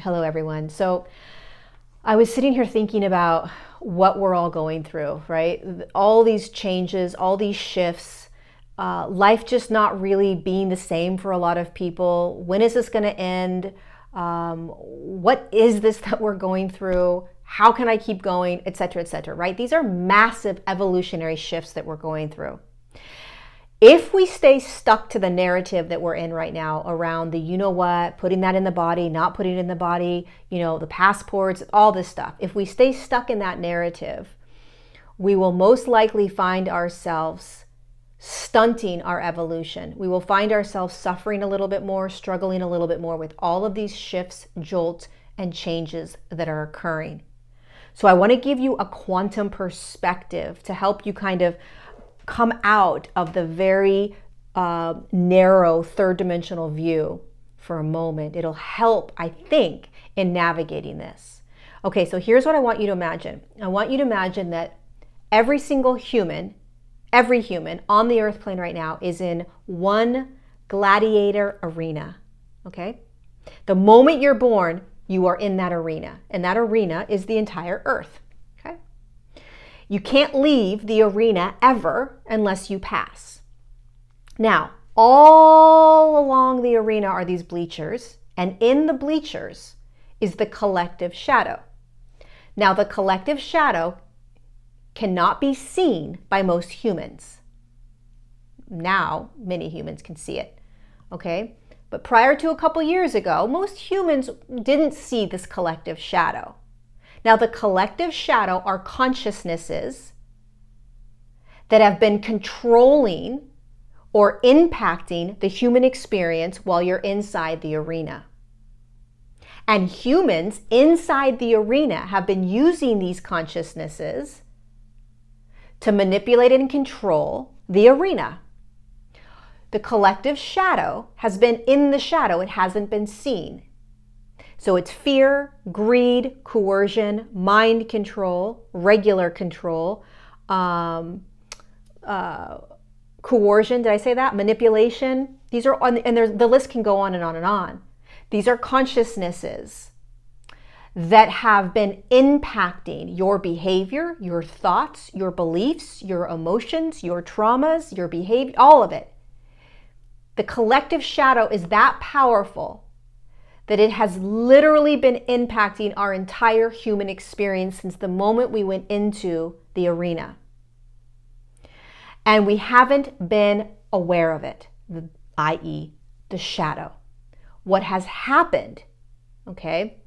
Hello, everyone. So I was sitting here thinking about what we're all going through, right? All these changes, all these shifts, life just not really being the same for a lot of people. When is this going to end? What is this that we're going through? How can I keep going, et cetera, right? These are massive evolutionary shifts that we're going through. If we stay stuck to the narrative that we're in right now around the you know what, putting that in the body, not putting it in the body, the passports, all this stuff, if we stay stuck in that narrative, we will most likely find ourselves stunting our evolution. We will find ourselves suffering a little bit more, struggling a little bit more with all of these shifts, jolts, and changes that are occurring. So I want to give you a quantum perspective to help you kind of come out of the very narrow third dimensional view for a moment. It'll help, I think, in navigating this. Okay, so here's what I want you to imagine. I want you to imagine that every single human, every human on the earth plane right now is in one gladiator arena, okay? The moment you're born, you are in that arena, and that arena is the entire earth. You can't leave the arena ever unless you pass. Now, all along the arena are these bleachers, and in the bleachers is the collective shadow. Now, the collective shadow cannot be seen by most humans. Now, many humans can see it, okay? But prior to a couple years ago, most humans didn't see this collective shadow. Now, the collective shadow are consciousnesses that have been controlling or impacting the human experience while you're inside the arena. And humans inside the arena have been using these consciousnesses to manipulate and control the arena. The collective shadow has been in the shadow, it hasn't been seen. So it's fear, greed, coercion, mind control, regular control, coercion, did I say that? Manipulation. These are on, and the list can go on and on and on. These are consciousnesses that have been impacting your behavior, your thoughts, your beliefs, your emotions, your traumas, your behavior, all of it. The collective shadow is that powerful that it has literally been impacting our entire human experience since the moment we went into the arena. And we haven't been aware of it, i.e. the shadow. What has happened, okay,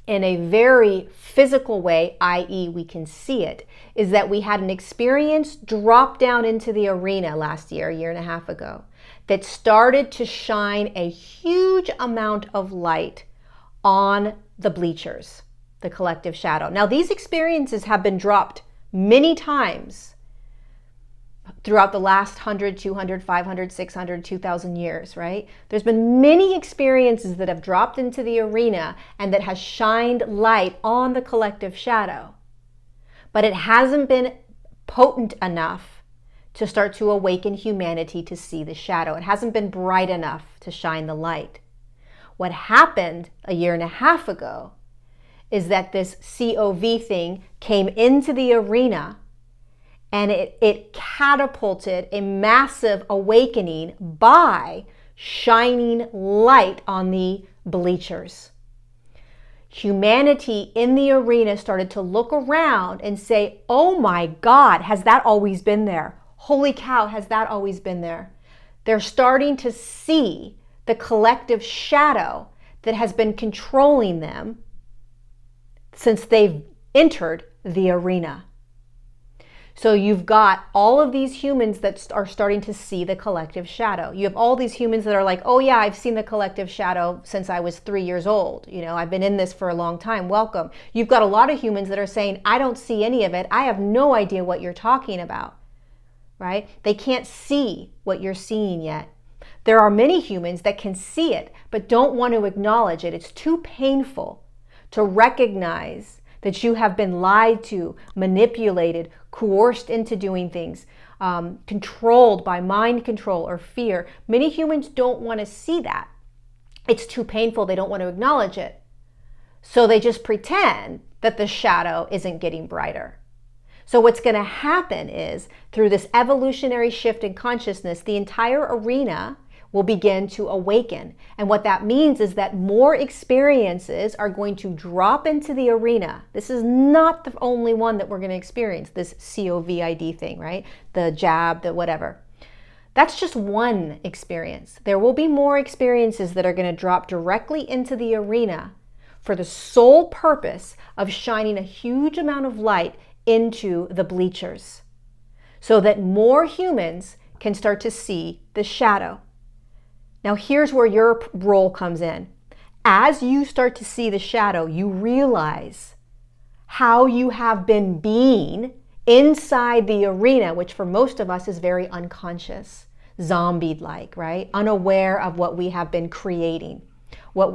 in a very physical way, i.e. we can see it, is that we had an experience drop down into the arena last year, a year and a half ago, that started to shine a huge amount of light on the bleachers, the collective shadow. Now, these experiences have been dropped many times throughout the last 100, 200, 500, 600, 2,000 years, right? There's been many experiences that have dropped into the arena and that has shined light on the collective shadow. But it hasn't been potent enough to start to awaken humanity to see the shadow. It hasn't been bright enough to shine the light. What happened a year and a half ago is that this COV thing came into the arena and it catapulted a massive awakening by shining light on the bleachers. Humanity in the arena started to look around and say, oh my God, has that always been there? Holy cow, has that always been there? They're starting to see the collective shadow that has been controlling them since they've entered the arena. So you've got all of these humans that are starting to see the collective shadow. You have all these humans that are like, oh yeah, I've seen the collective shadow since I was 3 years old. I've been in this for a long time. Welcome. You've got a lot of humans that are saying, I don't see any of it. I have no idea what you're talking about, right? They can't see what you're seeing yet. There are many humans that can see it, but don't want to acknowledge it. It's too painful to recognize that you have been lied to, manipulated, coerced into doing things, controlled by mind control or fear. Many humans don't want to see that. It's too painful. They don't want to acknowledge it. So they just pretend that the shadow isn't getting brighter. So what's going to happen is, through this evolutionary shift in consciousness, the entire arena will begin to awaken. And what that means is that more experiences are going to drop into the arena. This is not the only one that we're going to experience, this COVID thing, right? The jab, the whatever. That's just one experience. There will be more experiences that are going to drop directly into the arena for the sole purpose of shining a huge amount of light into the bleachers, so that more humans can start to see the shadow. Now here's where your role comes in. As you start to see the shadow, you realize how you have been being inside the arena, which for most of us is very unconscious, zombie-like, right? Unaware of what we have been creating,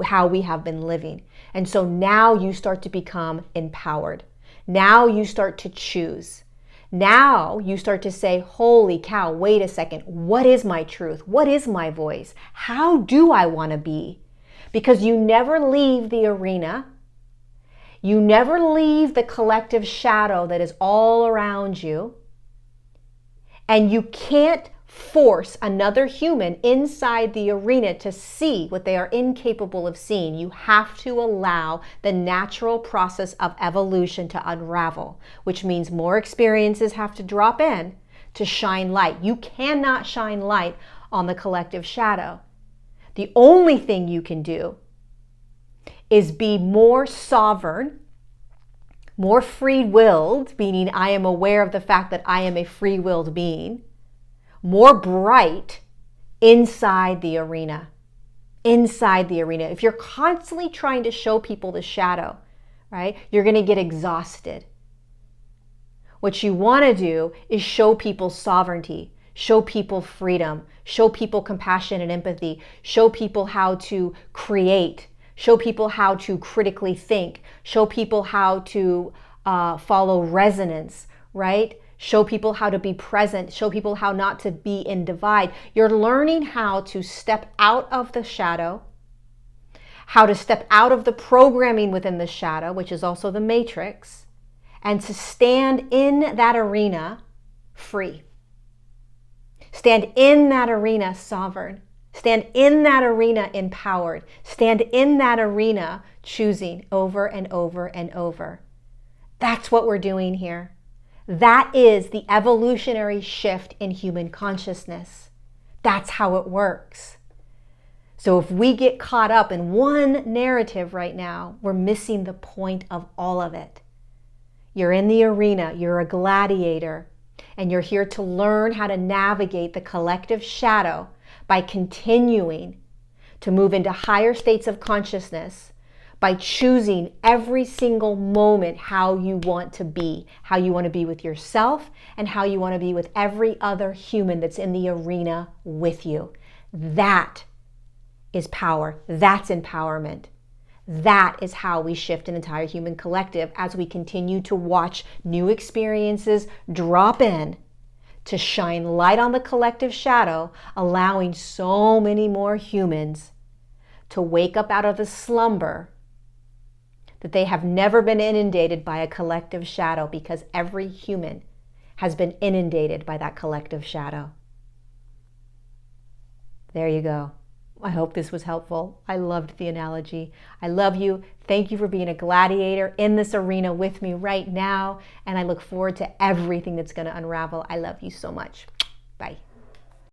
how we have been living. And so now you start to become empowered. Now you start to choose. Now you start to say, holy cow, wait a second. What is my truth? What is my voice? How do I want to be? Because you never leave the arena. You never leave the collective shadow that is all around you. And you can't force another human inside the arena to see what they are incapable of seeing. You have to allow the natural process of evolution to unravel, which means more experiences have to drop in to shine light. You cannot shine light on the collective shadow. The only thing you can do is be more sovereign, more free-willed, meaning I am aware of the fact that I am a free-willed being, more bright inside the arena. Inside the arena. If you're constantly trying to show people the shadow, right, you're going to get exhausted. What you want to do is show people sovereignty, show people freedom, show people compassion and empathy, show people how to create, show people how to critically think, show people how to follow resonance, right? Show people how to be present, show people how not to be in divide. You're learning how to step out of the shadow, how to step out of the programming within the shadow, which is also the matrix, and to stand in that arena free. Stand in that arena sovereign. Stand in that arena empowered. Stand in that arena choosing over and over and over. That's what we're doing here. That is the evolutionary shift in human consciousness. That's how it works. So if we get caught up in one narrative right now, we're missing the point of all of it. You're in the arena, you're a gladiator, and you're here to learn how to navigate the collective shadow by continuing to move into higher states of consciousness, by choosing every single moment how you want to be with yourself and how you want to be with every other human that's in the arena with you. That is power. That's empowerment. That is how we shift an entire human collective as we continue to watch new experiences drop in to shine light on the collective shadow, allowing so many more humans to wake up out of the slumber that they have never been inundated by a collective shadow, because every human has been inundated by that collective shadow. There you go. I hope this was helpful. I loved the analogy. I love you. Thank you for being a gladiator in this arena with me right now. And I look forward to everything that's going to unravel. I love you so much. Bye.